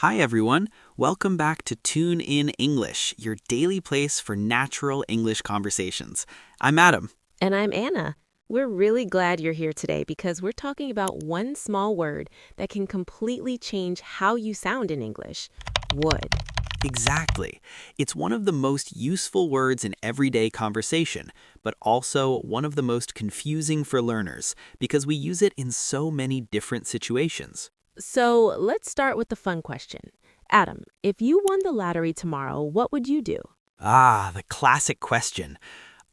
Hi, everyone. Welcome back to Tune in English, your daily place for natural English conversations. I'm Adam. And I'm Anna. We're really glad you're here today because we're talking about one small word that can completely change how you sound in English: would. Exactly. It's one of the most useful words in everyday conversation, but also one of the most confusing for learners because we use it in so many different situations. So let's start with the fun question. Adam, if you won the lottery tomorrow, what would you do? The classic question.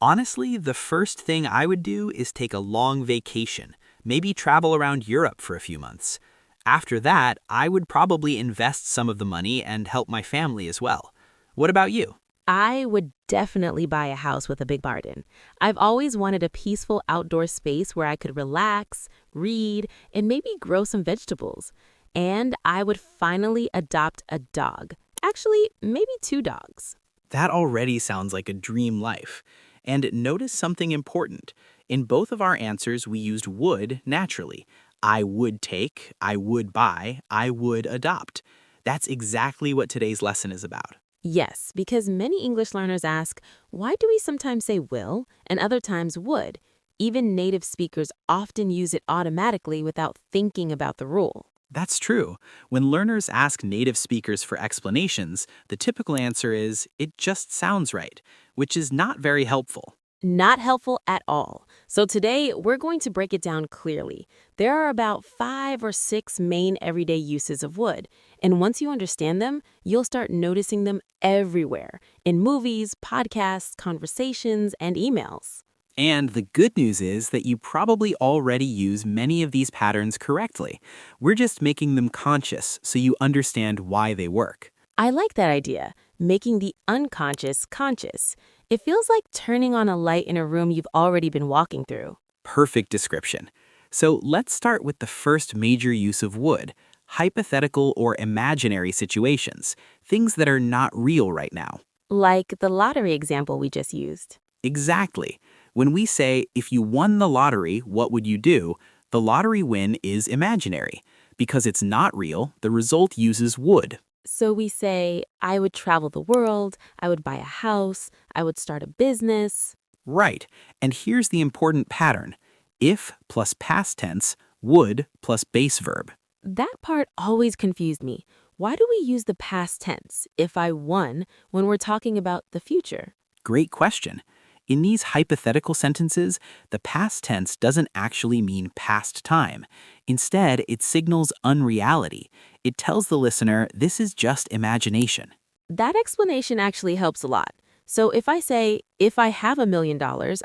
Honestly, the first thing I would do is take a long vacation, maybe travel around Europe for a few months. After that, I would probably invest some of the money and help my family as well. What about you? I would definitely buy a house with a big garden. I've always wanted a peaceful outdoor space where I could relax, read, and maybe grow some vegetables. And I would finally adopt a dog. Actually, maybe two dogs. That already sounds like a dream life. And notice something important. In both of our answers, we used would naturally. I would take, I would buy, I would adopt. That's exactly what today's lesson is about. Yes, because many English learners ask, why do we sometimes say will and other times would? Even native speakers often use it automatically without thinking about the rule. That's true. When learners ask native speakers for explanations, the typical answer is, it just sounds right, which is not very helpful. Not helpful at all. So today, we're going to break it down clearly. There are about 5 or 6 main everyday uses of would, and once you understand them, you'll start noticing them everywhere in movies, podcasts, conversations, and emails. And the good news is that you probably already use many of these patterns correctly. We're just making them conscious so you understand why they work. I like that idea, making the unconscious conscious. It feels like turning on a light in a room you've already been walking through. Perfect description. So let's start with the first major use of would: hypothetical or imaginary situations, things that are not real right now. Like the lottery example we just used. Exactly. When we say, if you won the lottery, what would you do? The lottery win is imaginary. Because it's not real, the result uses would. So we say, I would travel the world, I would buy a house, I would start a business. Right. And here's the important pattern: if plus past tense, would plus base verb. That part always confused me. Why do we use the past tense, if I won, when we're talking about the future? Great question. In these hypothetical sentences, the past tense doesn't actually mean past time. Instead, it signals unreality. It tells the listener this is just imagination. That explanation actually helps a lot. So if I say, if I have $1 million,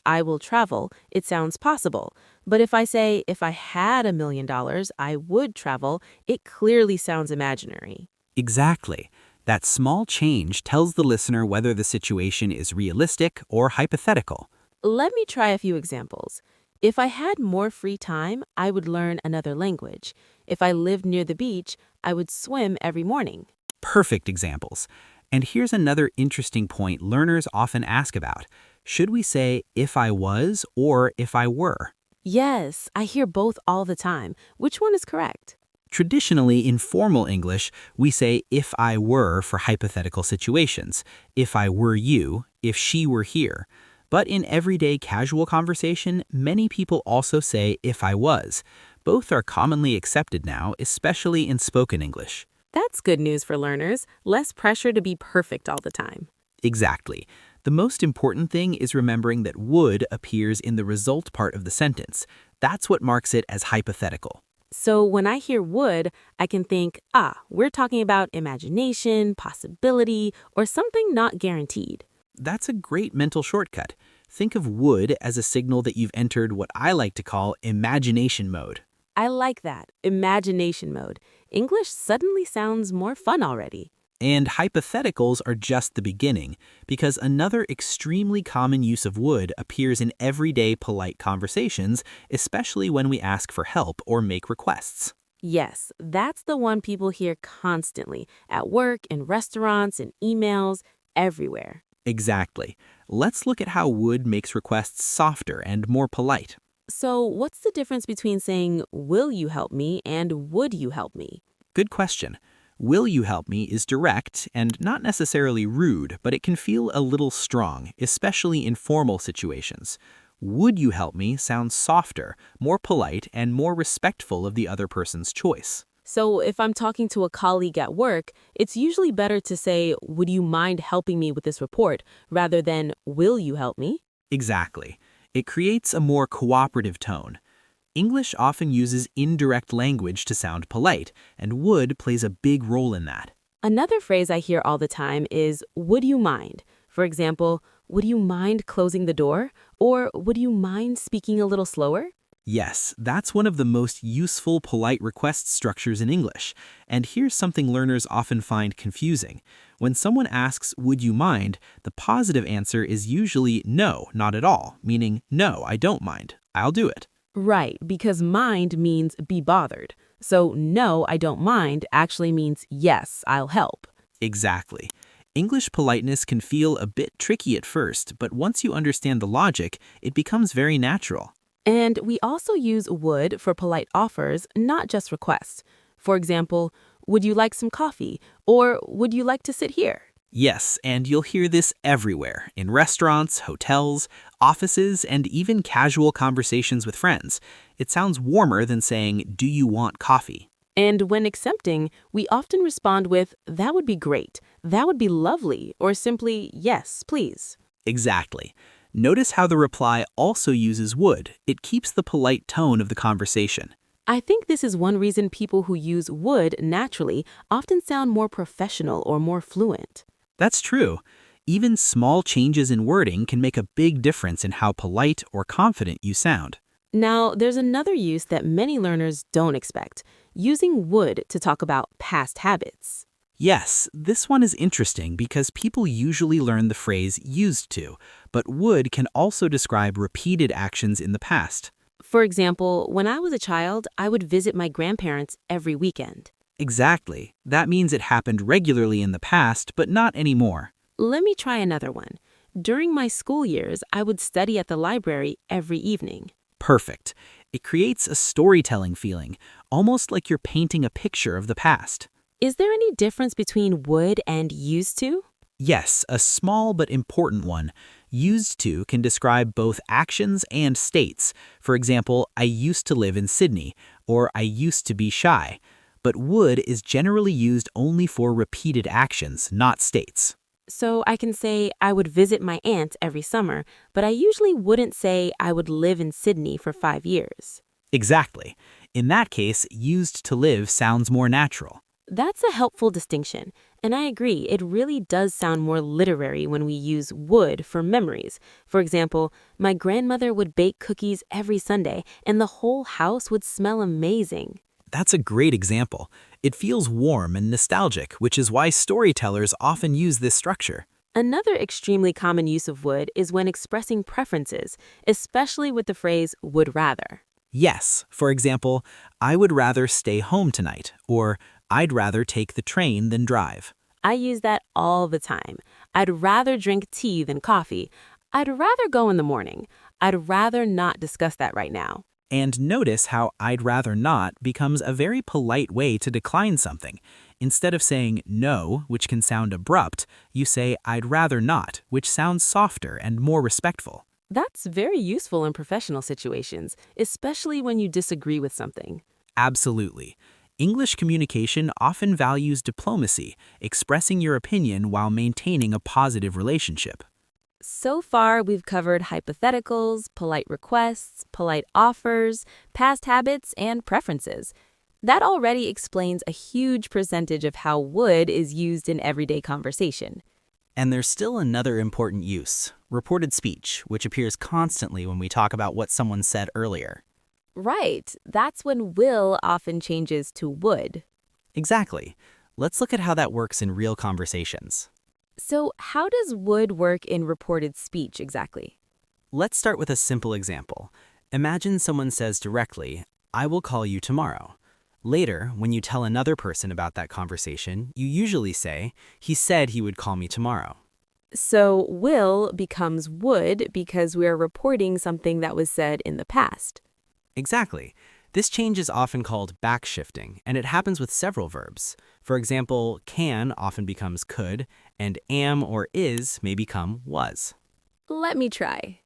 I will travel, it sounds possible. But if I say, if I had $1 million, I would travel, it clearly sounds imaginary. Exactly. That small change tells the listener whether the situation is realistic or hypothetical. Let me try a few examples. If I had more free time, I would learn another language. If I lived near the beach, I would swim every morning. Perfect examples. And here's another interesting point learners often ask about. Should we say if I was or if I were? Yes, I hear both all the time. Which one is correct? Traditionally, in formal English, we say if I were for hypothetical situations, if I were you, if she were here. But in everyday casual conversation, many people also say if I was. Both are commonly accepted now, especially in spoken English. That's good news for learners. Less pressure to be perfect all the time. Exactly. The most important thing is remembering that would appears in the result part of the sentence. That's what marks it as hypothetical. So when I hear would, I can think, we're talking about imagination, possibility, or something not guaranteed. That's a great mental shortcut. Think of would as a signal that you've entered what I like to call imagination mode. I like that, imagination mode. English suddenly sounds more fun already. And hypotheticals are just the beginning, because another extremely common use of would appears in everyday polite conversations, especially when we ask for help or make requests. Yes, that's the one people hear constantly, at work, in restaurants, in emails, everywhere. Exactly. Let's look at how would makes requests softer and more polite. So what's the difference between saying, will you help me, and would you help me? Good question. Will you help me is direct and not necessarily rude, but it can feel a little strong, especially in formal situations. Would you help me sounds softer, more polite, and more respectful of the other person's choice. So if I'm talking to a colleague at work, it's usually better to say, would you mind helping me with this report, rather than, will you help me? Exactly. It creates a more cooperative tone. English often uses indirect language to sound polite, and would plays a big role in that. Another phrase I hear all the time is, would you mind? For example, would you mind closing the door? Or would you mind speaking a little slower? Yes, that's one of the most useful polite request structures in English. And here's something learners often find confusing. When someone asks, would you mind, the positive answer is usually no, not at all, meaning no, I don't mind. I'll do it. Right, because mind means be bothered. So no, I don't mind actually means yes, I'll help. Exactly. English politeness can feel a bit tricky at first, but once you understand the logic, it becomes very natural. And we also use would for polite offers, not just requests. For example, would you like some coffee? Or would you like to sit here? Yes, and you'll hear this everywhere, in restaurants, hotels, offices, and even casual conversations with friends. It sounds warmer than saying, do you want coffee? And when accepting, we often respond with, that would be great, that would be lovely, or simply, yes, please. Exactly. Notice how the reply also uses would. It keeps the polite tone of the conversation. I think this is one reason people who use would naturally often sound more professional or more fluent. That's true. Even small changes in wording can make a big difference in how polite or confident you sound. Now, there's another use that many learners don't expect, using would to talk about past habits. Yes, this one is interesting because people usually learn the phrase used to, but would can also describe repeated actions in the past. For example, when I was a child, I would visit my grandparents every weekend. Exactly. That means it happened regularly in the past, but not anymore. Let me try another one. During my school years, I would study at the library every evening. Perfect. It creates a storytelling feeling, almost like you're painting a picture of the past. Is there any difference between would and used to? Yes, a small but important one. Used to can describe both actions and states. For example, I used to live in Sydney, or I used to be shy. But would is generally used only for repeated actions, not states. So I can say I would visit my aunt every summer, but I usually wouldn't say I would live in Sydney for 5 years. Exactly. In that case, used to live sounds more natural. That's a helpful distinction, and I agree, it really does sound more literary when we use would for memories. For example, my grandmother would bake cookies every Sunday, and the whole house would smell amazing. That's a great example. It feels warm and nostalgic, which is why storytellers often use this structure. Another extremely common use of would is when expressing preferences, especially with the phrase would rather. Yes, for example, I would rather stay home tonight, or I'd rather take the train than drive. I use that all the time. I'd rather drink tea than coffee. I'd rather go in the morning. I'd rather not discuss that right now. And notice how I'd rather not becomes a very polite way to decline something. Instead of saying no, which can sound abrupt, you say I'd rather not, which sounds softer and more respectful. That's very useful in professional situations, especially when you disagree with something. Absolutely. English communication often values diplomacy, expressing your opinion while maintaining a positive relationship. So far, we've covered hypotheticals, polite requests, polite offers, past habits, and preferences. That already explains a huge percentage of how would is used in everyday conversation. And there's still another important use, reported speech, which appears constantly when we talk about what someone said earlier. Right, that's when will often changes to would. Exactly. Let's look at how that works in real conversations. So how does would work in reported speech exactly? Let's start with a simple example. Imagine someone says directly, I will call you tomorrow. Later, when you tell another person about that conversation, you usually say, he said he would call me tomorrow. So will becomes would because we're reporting something that was said in the past. Exactly. This change is often called backshifting, and it happens with several verbs. For example, can often becomes could, and am or is may become was. Let me try.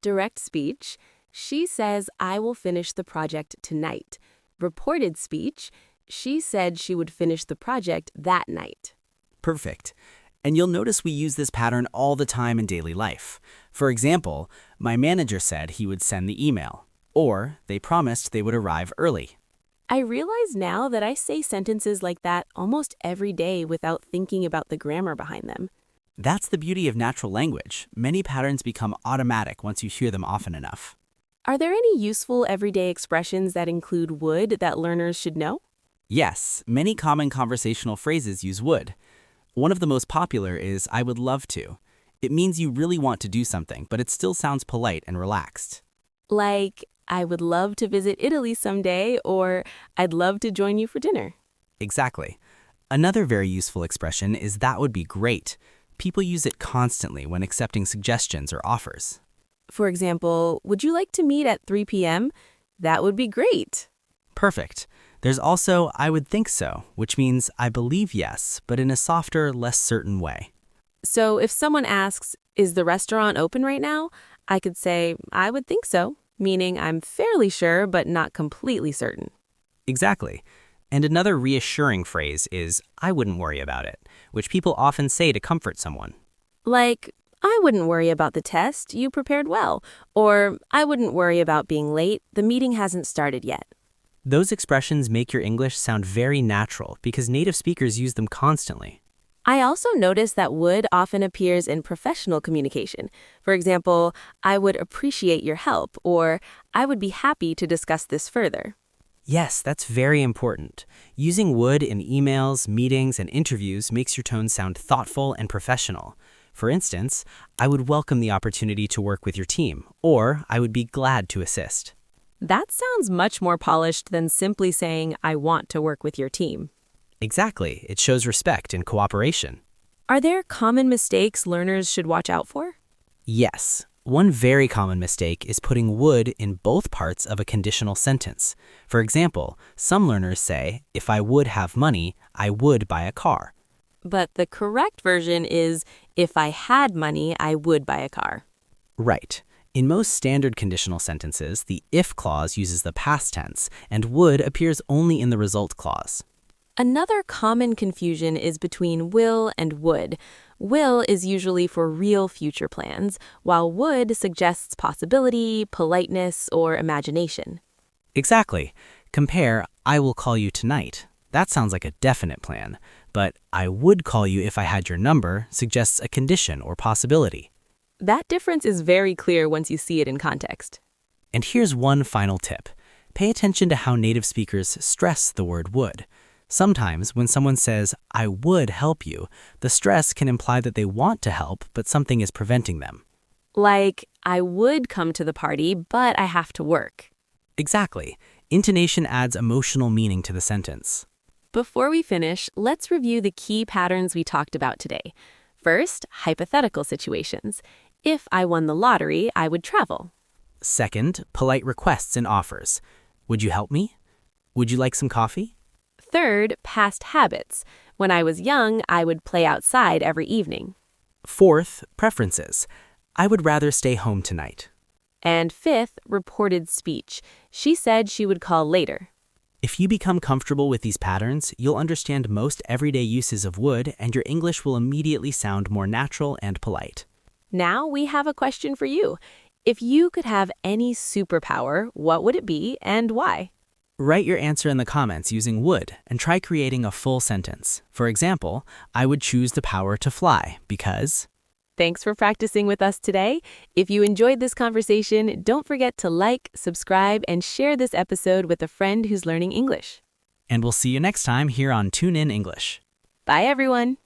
Direct speech. She says, I will finish the project tonight. Reported speech. She said she would finish the project that night. Perfect. And you'll notice we use this pattern all the time in daily life. For example, my manager said he would send the email, or they promised they would arrive early. I realize now that I say sentences like that almost every day without thinking about the grammar behind them. That's the beauty of natural language. Many patterns become automatic once you hear them often enough. Are there any useful everyday expressions that include would that learners should know? Yes, many common conversational phrases use would. One of the most popular is I would love to. It means you really want to do something, but it still sounds polite and relaxed. Like, I would love to visit Italy someday, or I'd love to join you for dinner. Exactly. Another very useful expression is that would be great. People use it constantly when accepting suggestions or offers. For example, would you like to meet at 3 p.m.? That would be great. Perfect. There's also I would think so, which means I believe yes, but in a softer, less certain way. So if someone asks, is the restaurant open right now? I could say, I would think so, meaning I'm fairly sure but not completely certain. Exactly. And another reassuring phrase is I wouldn't worry about it, which people often say to comfort someone. Like, I wouldn't worry about the test, you prepared well. Or, I wouldn't worry about being late, the meeting hasn't started yet. Those expressions make your English sound very natural because native speakers use them constantly. I also notice that would often appears in professional communication. For example, I would appreciate your help, or I would be happy to discuss this further. Yes, that's very important. Using would in emails, meetings, and interviews makes your tone sound thoughtful and professional. For instance, I would welcome the opportunity to work with your team, or I would be glad to assist. That sounds much more polished than simply saying, I want to work with your team. Exactly. It shows respect and cooperation. Are there common mistakes learners should watch out for? Yes. One very common mistake is putting would in both parts of a conditional sentence. For example, some learners say, if I would have money, I would buy a car. But the correct version is, if I had money, I would buy a car. Right. In most standard conditional sentences, the if clause uses the past tense, and would appears only in the result clause. Another common confusion is between will and would. Will is usually for real future plans, while would suggests possibility, politeness, or imagination. Exactly. Compare, I will call you tonight. That sounds like a definite plan, but I would call you if I had your number suggests a condition or possibility. That difference is very clear once you see it in context. And here's one final tip. Pay attention to how native speakers stress the word would. Sometimes when someone says, I would help you, the stress can imply that they want to help, but something is preventing them. Like, I would come to the party, but I have to work. Exactly. Intonation adds emotional meaning to the sentence. Before we finish, let's review the key patterns we talked about today. First, hypothetical situations. If I won the lottery, I would travel. Second, polite requests and offers. Would you help me? Would you like some coffee? Third, past habits. When I was young, I would play outside every evening. Fourth, preferences. I would rather stay home tonight. And fifth, reported speech. She said she would call later. If you become comfortable with these patterns, you'll understand most everyday uses of would, and your English will immediately sound more natural and polite. Now we have a question for you. If you could have any superpower, what would it be and why? Write your answer in the comments using would and try creating a full sentence. For example, I would choose the power to fly because... Thanks for practicing with us today. If you enjoyed this conversation, don't forget to like, subscribe, and share this episode with a friend who's learning English. And we'll see you next time here on Tune In English. Bye, everyone.